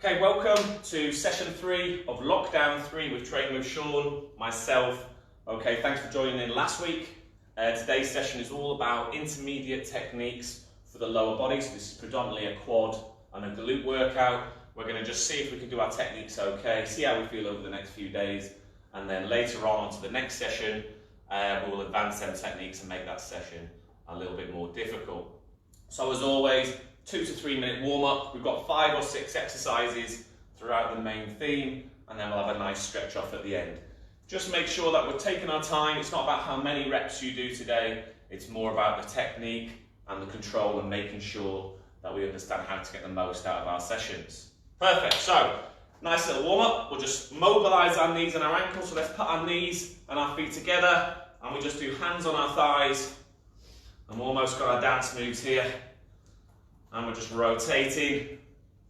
Okay, welcome to session 3 of Lockdown 3 with Training with Sean, myself. Okay, thanks for joining in last week. Today's session is all about intermediate techniques for the lower body. So this is predominantly a quad and a glute workout. We're going to just see if we can do our techniques okay, see how we feel over the next few days, and then later on to the next session, we will advance them techniques and make that session a little bit more difficult. So as always, 2 to 3 minute warm up. We've got 5 or 6 exercises throughout the main theme, and then we'll have a nice stretch off at the end. Just make sure that we're taking our time. It's not about how many reps you do today, it's more about the technique and the control and making sure that we understand how to get the most out of our sessions. Perfect, so nice little warm up. We'll just mobilize our knees and our ankles. So let's put our knees and our feet together, and we just do hands on our thighs. And we've almost got our dance moves here. And we're just rotating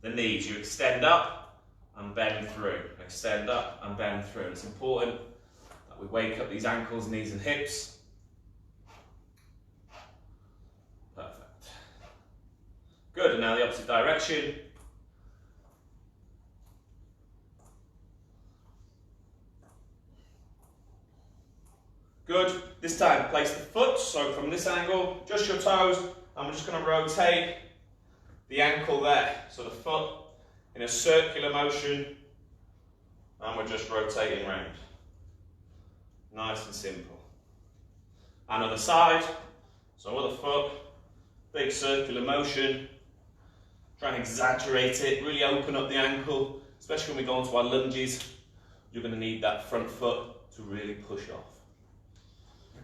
the knees. You extend up and bend through. Extend up and bend through. It's important that we wake up these ankles, knees and hips. Perfect. Good, and now the opposite direction. Good. This time, place the foot, so from this angle, just your toes, and we're just going to rotate the ankle there, so the foot in a circular motion, and we're just rotating around. Nice and simple. And other side, so other foot, big circular motion. Try and exaggerate it, really open up the ankle, especially when we go into our lunges. You're going to need that front foot to really push off.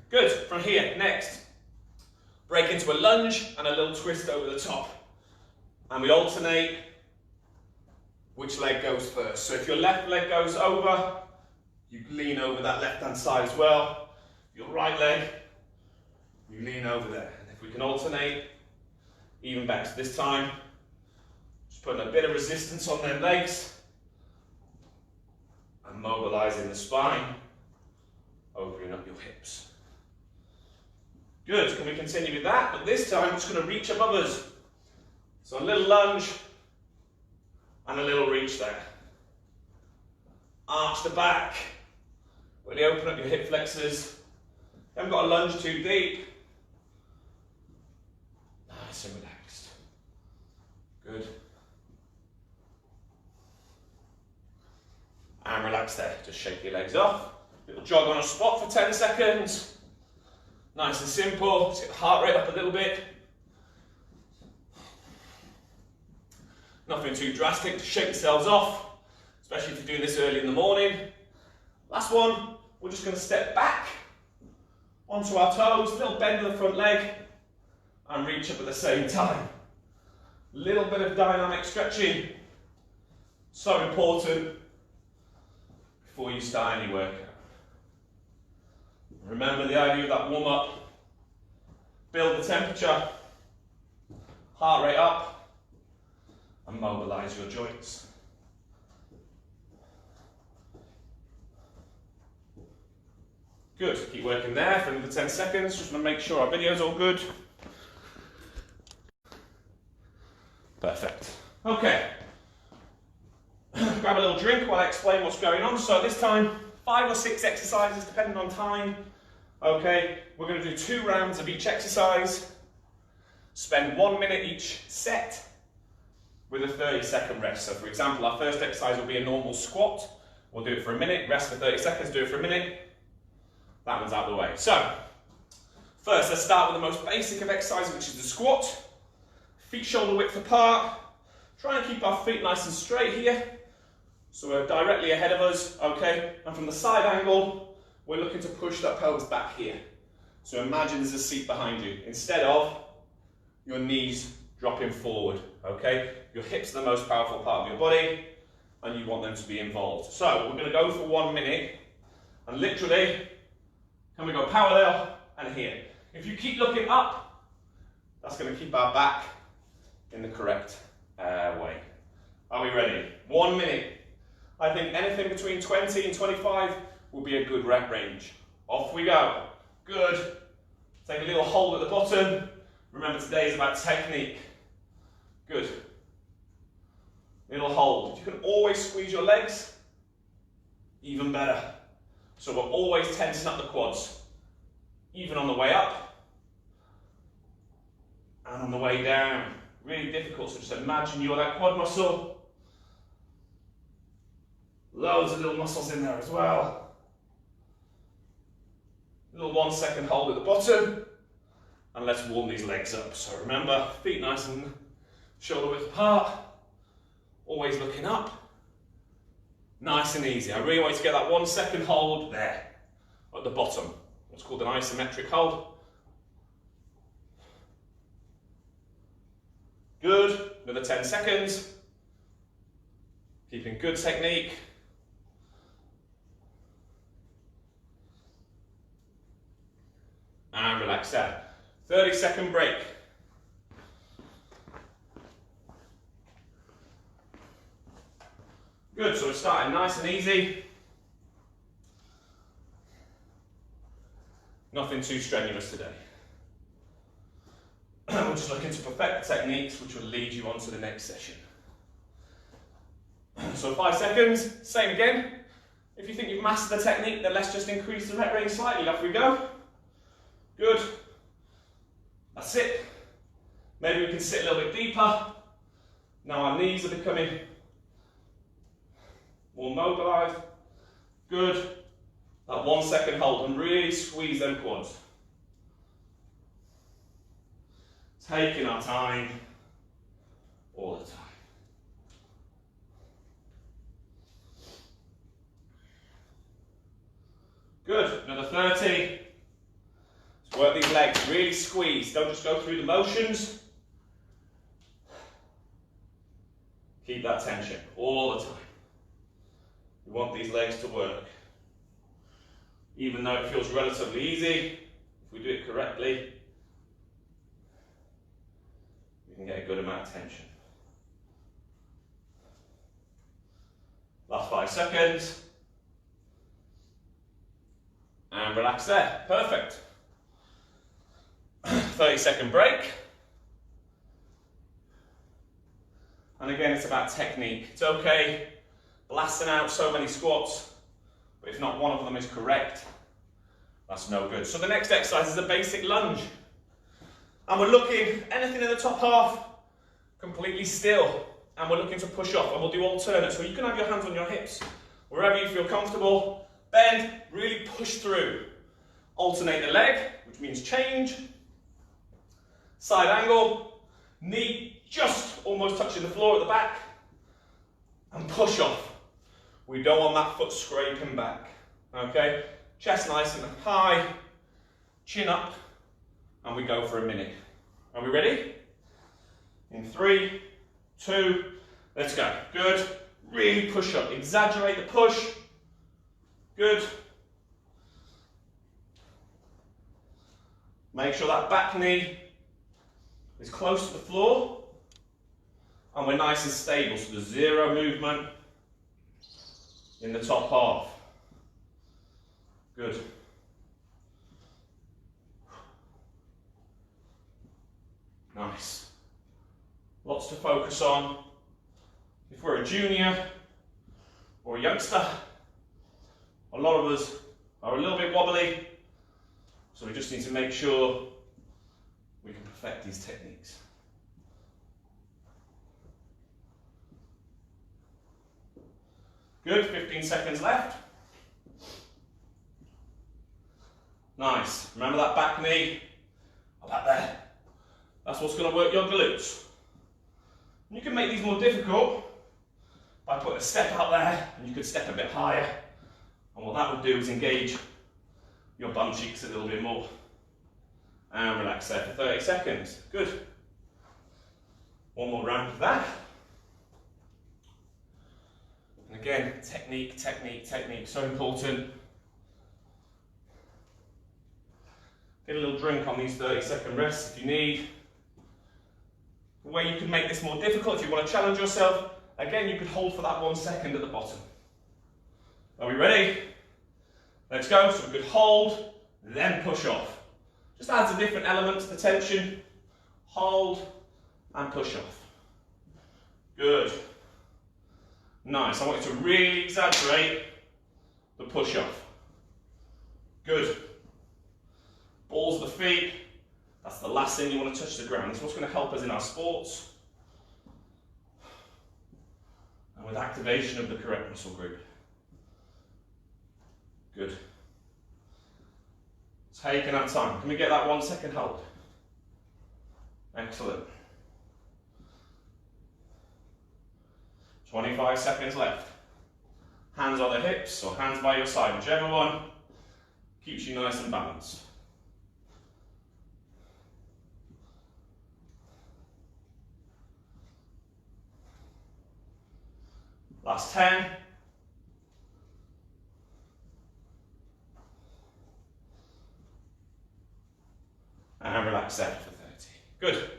Good, from here, next, break into a lunge and a little twist over the top. And we alternate which leg goes first. So if your left leg goes over, you lean over that left hand side as well. Your right leg, you lean over there. And if we can alternate, even better. So this time, just putting a bit of resistance on their legs and mobilizing the spine, opening up your hips. Good, can we continue with that? But this time, I'm just going to reach above us. So a little lunge and a little reach there. Arch the back. Really open up your hip flexors. You haven't got to lunge too deep. Nice and relaxed. Good. And relax there. Just shake your legs off. Little jog on a spot for 10 seconds. Nice and simple. Let's get the heart rate up a little bit. Nothing too drastic to shake yourselves off, especially if you're doing this early in the morning. Last one, we're just going to step back onto our toes, a little bend of the front leg, and reach up at the same time. Little bit of dynamic stretching, so important before you start any workout. Remember the idea of that warm up, build the temperature, heart rate up, and mobilize your joints. Good, keep working there for another 10 seconds. Just want to make sure our video's all good. Perfect. Okay. Grab a little drink while I explain what's going on. So this time, 5 or 6 exercises depending on time. Okay, we're going to do 2 rounds of each exercise. Spend 1 minute each set with a 30-second rest. So for example, our first exercise will be a normal squat. We'll do it for a minute, rest for 30 seconds, do it for a minute. That one's out of the way. So, first let's start with the most basic of exercises, which is the squat. Feet shoulder width apart. Try and keep our feet nice and straight here. So we're directly ahead of us, okay? And from the side angle, we're looking to push that pelvis back here. So imagine there's a seat behind you, instead of your knees dropping forward, okay? Your hips are the most powerful part of your body, and you want them to be involved. So we're going to go for 1 minute, and literally, can we go parallel and here? If you keep looking up, that's going to keep our back in the correct way. Are we ready? 1 minute. I think anything between 20 and 25 will be a good rep range. Off we go. Good. Take a little hold at the bottom. Remember, today is about technique. Good. it'll hold. If you can always squeeze your legs, even better. So we're always tensing up the quads, even on the way up and on the way down. Really difficult, so just imagine you're that quad muscle. Loads of little muscles in there as well. Little 1 second hold at the bottom, and let's warm these legs up. So remember, feet nice and shoulder width apart, always looking up. Nice and easy. I really want you to get that 1 second hold there at the bottom. What's called an isometric hold. Good. Another 10 seconds. Keeping good technique. And relax down. 30-second break. Good, so we're starting nice and easy. Nothing too strenuous today. We're just looking to perfect the techniques which will lead you on to the next session. So 5 seconds, same again. If you think you've mastered the technique, then let's just increase the rep range slightly. Off we go. Good. That's it. Maybe we can sit a little bit deeper. Now our knees are becoming more mobilized. Good. That 1 second hold and really squeeze them quads. Taking our time all the time. Good. Another 30. Let's work these legs. Really squeeze. Don't just go through the motions. Keep that tension all the time. We want these legs to work. Even though it feels relatively easy, if we do it correctly, we can get a good amount of tension. Last 5 seconds. And relax there. Perfect. 30-second break. And again, it's about technique. It's okay blasting out so many squats, but if not one of them is correct, that's no good. So the next exercise is a basic lunge. And we're looking, anything in the top half, completely still. And we're looking to push off, and we'll do alternates. So you can have your hands on your hips, wherever you feel comfortable. Bend, really push through. Alternate the leg, which means change. Side angle, knee just almost touching the floor at the back. And push off. We don't want that foot scraping back. Okay? Chest nice and high, chin up, and we go for a minute. Are we ready? In 3, 2, let's go. Good. Really push up. Exaggerate the push. Good. Make sure that back knee is close to the floor and we're nice and stable, so there's zero movement in the top half. Good. Nice. Lots to focus on. If we're a junior or a youngster, a lot of us are a little bit wobbly, so we just need to make sure we can perfect these techniques. Good, 15 seconds left. Nice. Remember that back knee about there. That's what's going to work your glutes. You can make these more difficult by putting a step out there, and you could step a bit higher. And what that would do is engage your bum cheeks a little bit more. And relax there for 30 seconds. Good. One more round of that. And again, technique, technique, technique, so important. Get a little drink on these 30-second rests if you need. The way you can make this more difficult, if you want to challenge yourself, again, you could hold for that 1 second at the bottom. Are we ready? Let's go. So we could hold, then push off. Just adds a different element to the tension. Hold and push off. Good. Nice. I want you to really exaggerate the push-off. Good. Balls of the feet. That's the last thing you want to touch the ground. It's what's going to help us in our sports and with activation of the correct muscle group. Good. Taking our time. Can we get that 1 second hold? Excellent. 25 seconds left. Hands on the hips or hands by your side, whichever one keeps you nice and balanced. Last 10. And relax there for 30. Good.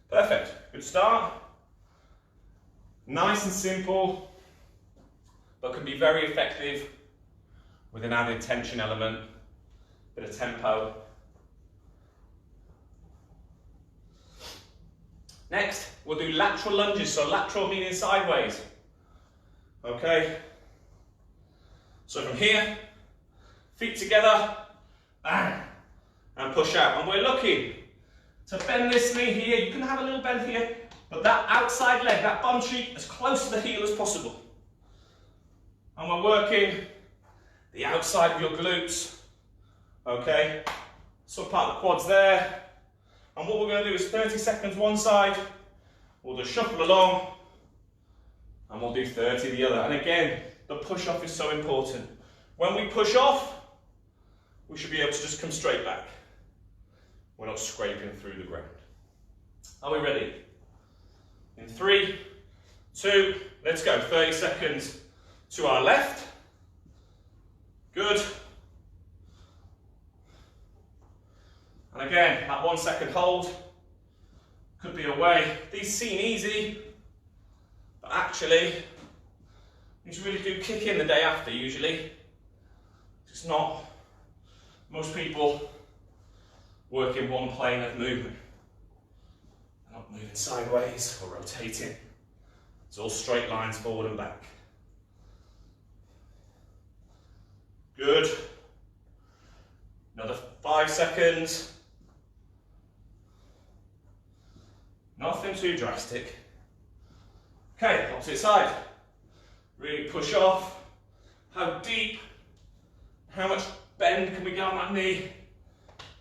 Perfect. Good start. Nice and simple, but can be very effective with an added tension element, bit of tempo. Next, we'll do lateral lunges, so lateral meaning sideways. Okay? So from here, feet together, bang, and push out. And we're looking to bend this knee here. You can have a little bend here, but that outside leg, that bum cheek, as close to the heel as possible. And we're working the outside of your glutes. Okay? Some part of the quads there. And what we're going to do is 30 seconds one side. We'll just shuffle along. And we'll do 30 the other. And again, the push off is so important. When we push off, we should be able to just come straight back. We're not scraping through the ground. Are we ready? In 3, 2, let's go. 30 seconds to our left. Good. And again, that 1 second hold could be away. These seem easy, but actually, these really do kick in the day after usually. It's not, most people work in one plane of movement. They're not moving sideways or rotating. It's all straight lines forward and back. Good. Another 5 seconds. Nothing too drastic. Okay, opposite side. Really push off. How deep, how much bend can we get on that knee?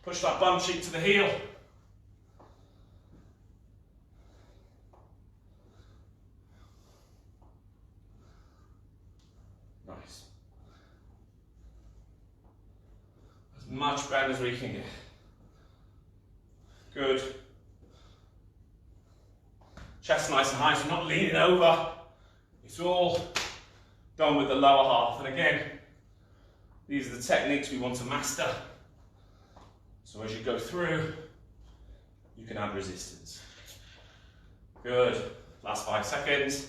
Push that bum cheek to the heel. Nice. As much bend as we can get. Good. Chest nice and high, so not leaning over. It's all done with the lower half. And again, these are the techniques we want to master. So as you go through, you can add resistance. Good. Last 5 seconds.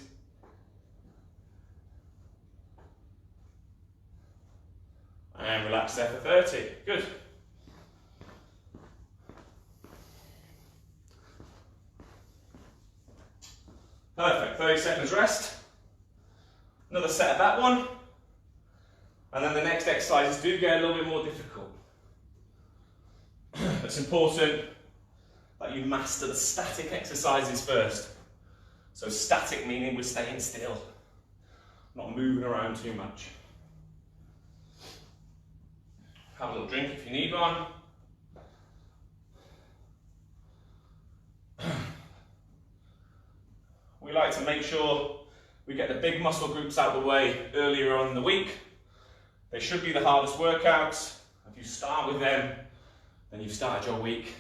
And relax there for 30. Good. Perfect. 30 seconds rest. Another set of that one. And then the next exercises do get a little bit more difficult. It's important that you master the static exercises first. So static meaning we're staying still, not moving around too much. Have a little drink if you need one. We like to make sure we get the big muscle groups out of the way earlier on in the week. They should be the hardest workouts. If you start with them, then you've started your week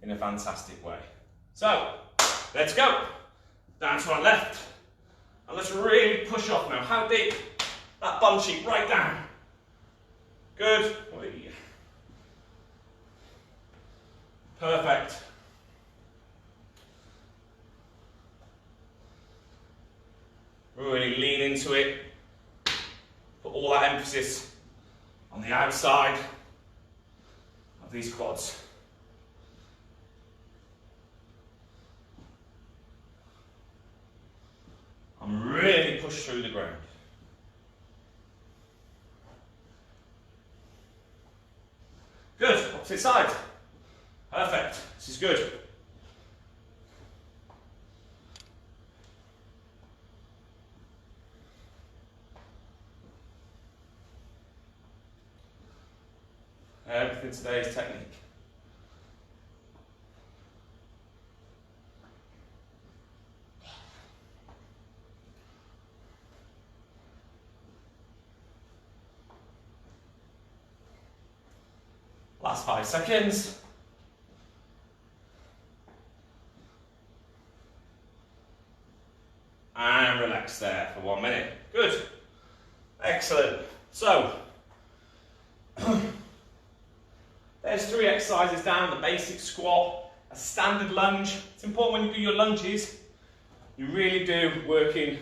in a fantastic way. So, let's go. Down to our left. And let's really push off now. How deep? That bum cheek right down. Good. Perfect. Really lean into it. Put all that emphasis on the outside of these quads. I'm really pushing push through the ground. Good, opposite side. Perfect, this is good. Everything today is technique. Last 5 seconds. And relax there for 1 minute. Good. Excellent. So, there's 3 exercises down: the basic squat, a standard lunge. It's important when you do your lunges, you really do work in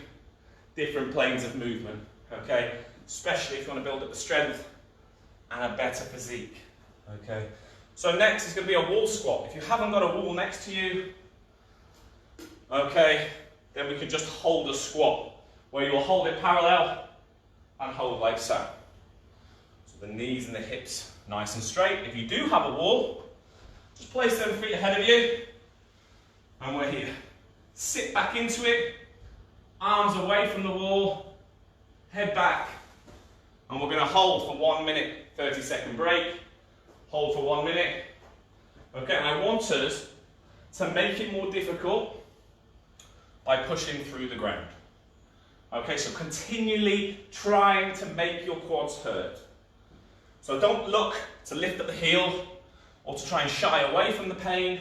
different planes of movement, okay? Especially if you want to build up the strength and a better physique, okay? So next is going to be a wall squat. If you haven't got a wall next to you, okay, then we can just hold a squat, where you will hold it parallel and hold like so. So the knees and the hips nice and straight. If you do have a wall, just place them feet ahead of you, and we're here. Sit back into it, arms away from the wall, head back, and we're going to hold for 1 minute, 30-second break. Hold for 1 minute. Okay, and I want us to make it more difficult by pushing through the ground. Okay, so continually trying to make your quads hurt. So don't look to lift up the heel or to try and shy away from the pain.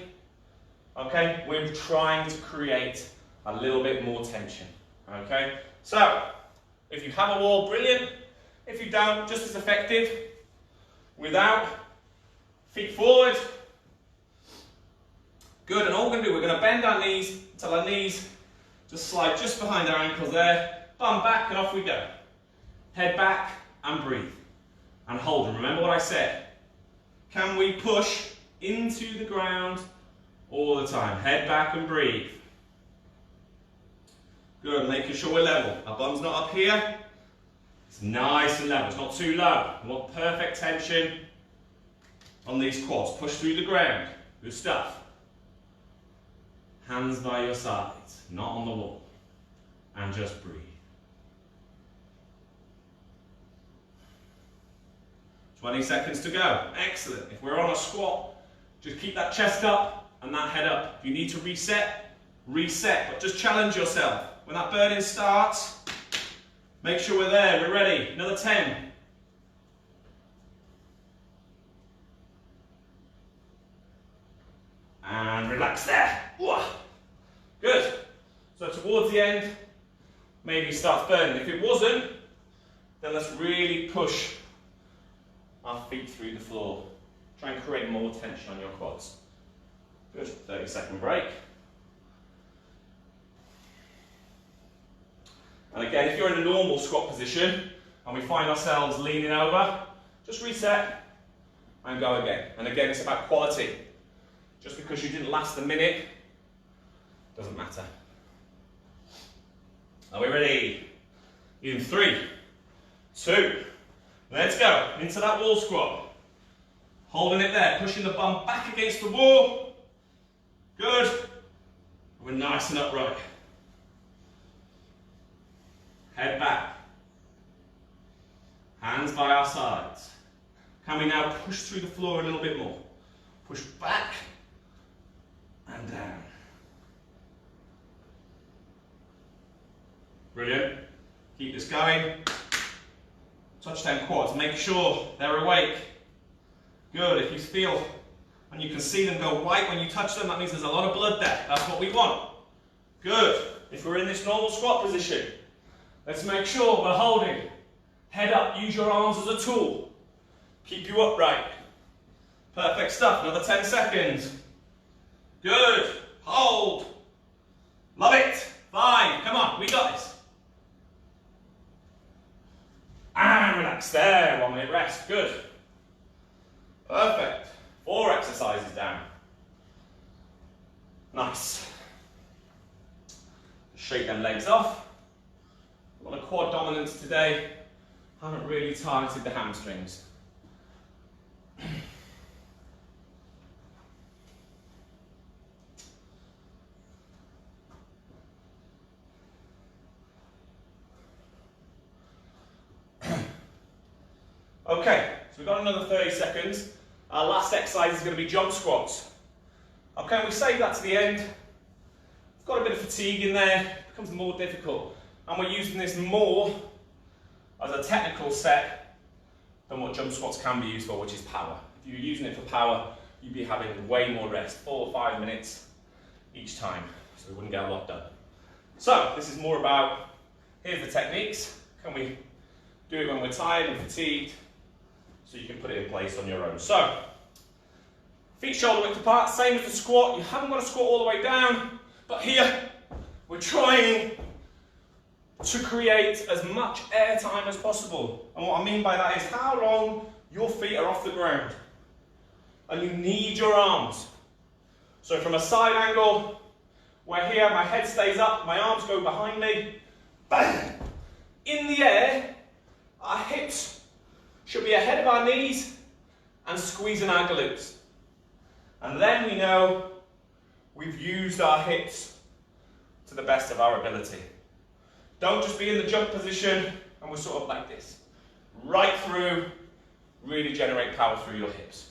Okay, we're trying to create a little bit more tension. Okay, so if you have a wall, brilliant. If you don't, just as effective. Without, feet forward. Good, and all we're going to do, we're going to bend our knees until our knees just slide just behind our ankles there. Bum back and off we go. Head back and breathe. And hold. And remember what I said. Can we push into the ground all the time? Head back and breathe. Good, making sure we're level. Our bum's not up here. It's nice and level, it's not too low. We want perfect tension on these quads. Push through the ground. Good stuff. Hands by your sides, not on the wall. And just breathe. 20 seconds to go. Excellent. If we're on a squat, just keep that chest up and that head up. If you need to reset, reset. But just challenge yourself. When that burn-in starts, make sure we're there, we're ready. Another 10. And relax there. Good. So towards the end, maybe start burning. If it wasn't, then let's really push our feet through the floor. Try and create more tension on your quads. Good. 30-second break. And again, if you're in a normal squat position and we find ourselves leaning over, just reset and go again. And again, it's about quality. Just because you didn't last a minute, doesn't matter. Are we ready? In 3, 2, let's go. Into that wall squat. Holding it there, pushing the bum back against the wall. Good. We're nice and upright. Head back. Hands by our sides. Can we now push through the floor a little bit more? Push back and down. Brilliant. Keep this going. Touch them quads. Make sure they're awake. Good. If you feel and you can see them go white when you touch them, that means there's a lot of blood there. That's what we want. Good. If we're in this normal squat position, let's make sure we're holding. Head up. Use your arms as a tool. Keep you upright. Perfect stuff. Another 10 seconds. Good. Hold. Love it. 5. Come on. We got this. And relax there. 1 minute rest. Good. Perfect. 4 exercises down. Nice. Shake them legs off. quad dominance today. Haven't really targeted the hamstrings. Okay, so we've got another 30 seconds. Our last exercise is going to be jump squats. Okay, we save that to the end. We've got a bit of fatigue in there, it becomes more difficult. And we're using this more as a technical set than what jump squats can be used for, which is power. If you're using it for power, you'd be having way more rest, 4 or 5 minutes each time, so we wouldn't get a lot done. So, this is more about, here's the techniques. Can we do it when we're tired and fatigued? So you can put it in place on your own. So, feet shoulder width apart, same as the squat. You haven't got to squat all the way down, but here we're trying to create as much air time as possible. And what I mean by that is how long your feet are off the ground. And you need your arms. So from a side angle, where here my head stays up, my arms go behind me, bang! In the air, our hips should be ahead of our knees and squeezing our glutes. And then we know we've used our hips to the best of our ability. Don't just be in the jump position and we're sort of like this. Right through, really generate power through your hips.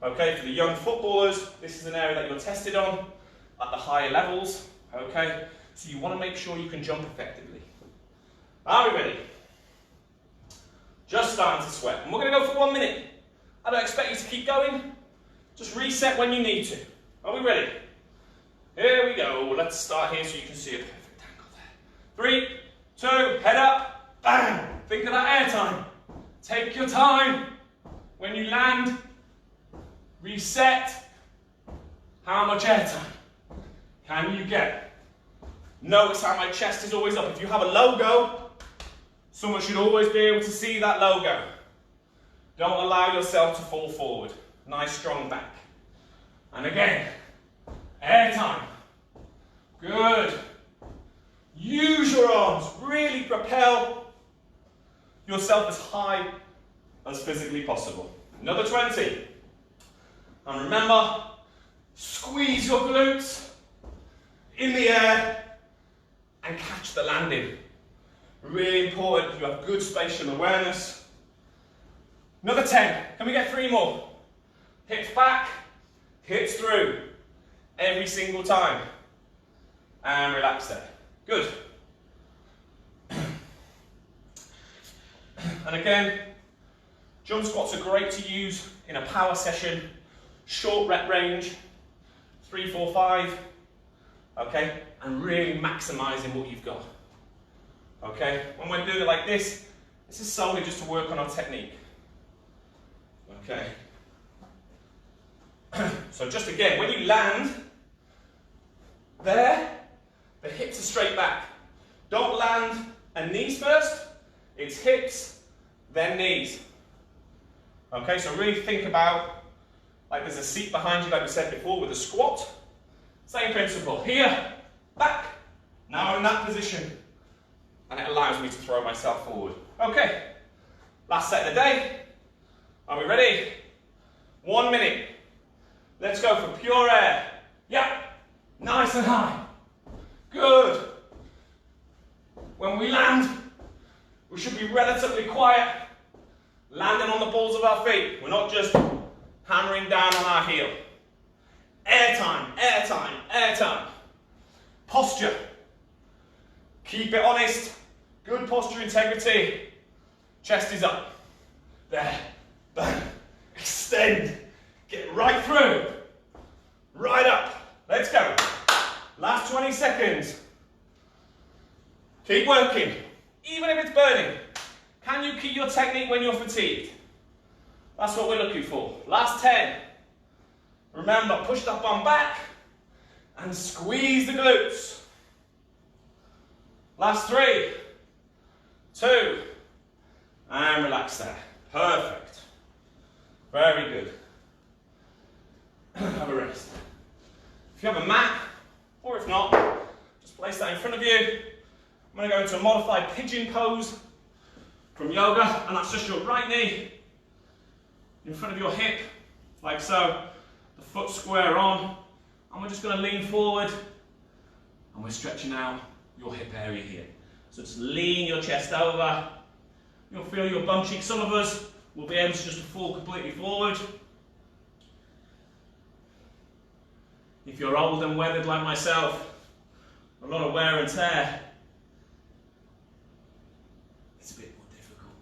Okay, for the young footballers, this is an area that you're tested on at the higher levels. Okay, so you want to make sure you can jump effectively. Are we ready? Just starting to sweat. And we're going to go for 1 minute. I don't expect you to keep going. Just reset when you need to. Are we ready? Here we go. Let's start here so you can see a perfect angle there. 3, 2, head up, bang. Think of that air time. Take your time. When you land, reset. How much air time can you get? Notice how my chest is always up. If you have a logo, someone should always be able to see that logo. Don't allow yourself to fall forward. Nice strong back. And again, air time. Good. Use your arms. Really propel yourself as high as physically possible. Another 20. And remember, squeeze your glutes in the air and catch the landing. Really important, you have good spatial awareness. Another 10, can we get 3 more? Hips back, hips through, every single time. And relax there, good. And again, jump squats are great to use in a power session, short rep range, 3, 4, 5, okay? And really maximizing what you've got. Okay, when we're doing it like this is solely just to work on our technique. Okay. So just again, when you land, there, the hips are straight back. Don't land and knees first, it's hips, then knees. Okay, so really think about, like there's a seat behind you like we said before with a squat. Same principle, here, back, now I'm in that position. And it allows me to throw myself forward. Okay, last set of the day. Are we ready? 1 minute. Let's go for pure air. Yep, nice and high. Good. When we land, we should be relatively quiet, landing on the balls of our feet. We're not just hammering down on our heel. Air time, air time, air time. Posture. Keep it honest. Good posture integrity. Chest is up. There. Bang. Extend. Get right through. Right up. Let's go. Last 20 seconds. Keep working. Even if it's burning. Can you keep your technique when you're fatigued? That's what we're looking for. Last 10. Remember, push that bum back and squeeze the glutes. Last 3, 2, and relax there. Perfect. Very good. Have a rest. If you have a mat, or if not, just place that in front of you. I'm going to go into a modified pigeon pose from yoga, and that's just your right knee in front of your hip, like so, the foot square on, and we're just going to lean forward, and we're stretching out your hip area here. So just lean your chest over, you'll feel your bum cheek. Some of us will be able to just fall completely forward. If you're old and weathered like myself, a lot of wear and tear, it's a bit more difficult.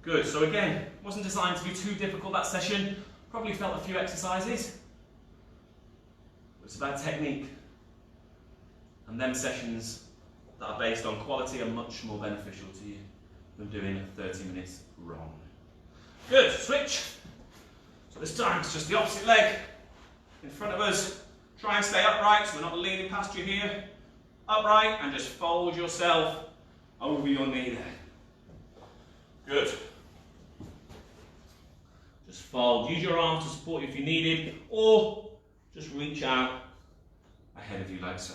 Good, so again, wasn't designed to be too difficult that session. Probably felt a few exercises. It's about technique. And them sessions that are based on quality are much more beneficial to you than doing 30 minutes wrong. Good, switch. So this time it's just the opposite leg in front of us. Try and stay upright so we're not leaning past you here. Upright, and just fold yourself over your knee there. Good. Just fold. Use your arms to support you if you need it, or just reach out ahead of you like so.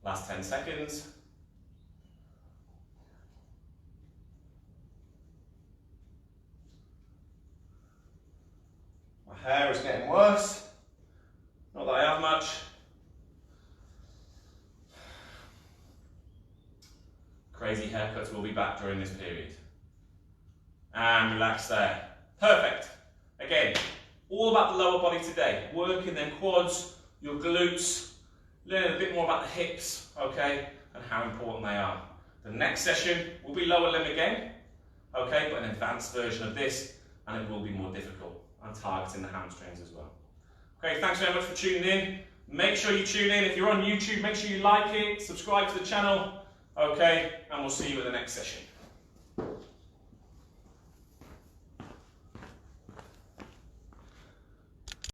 Last 10 seconds. My hair is getting worse. Not that I have much. Crazy haircuts will be back during this period. And relax there. Perfect. Again, all about the lower body today. Working their quads, your glutes, learning a bit more about the hips, okay, and how important they are. The next session will be lower limb again, okay, but an advanced version of this, and it will be more difficult, and targeting the hamstrings as well. Okay, thanks very much for tuning in. Make sure you tune in. If you're on YouTube, make sure you like it, subscribe to the channel, okay, and we'll see you in the next session.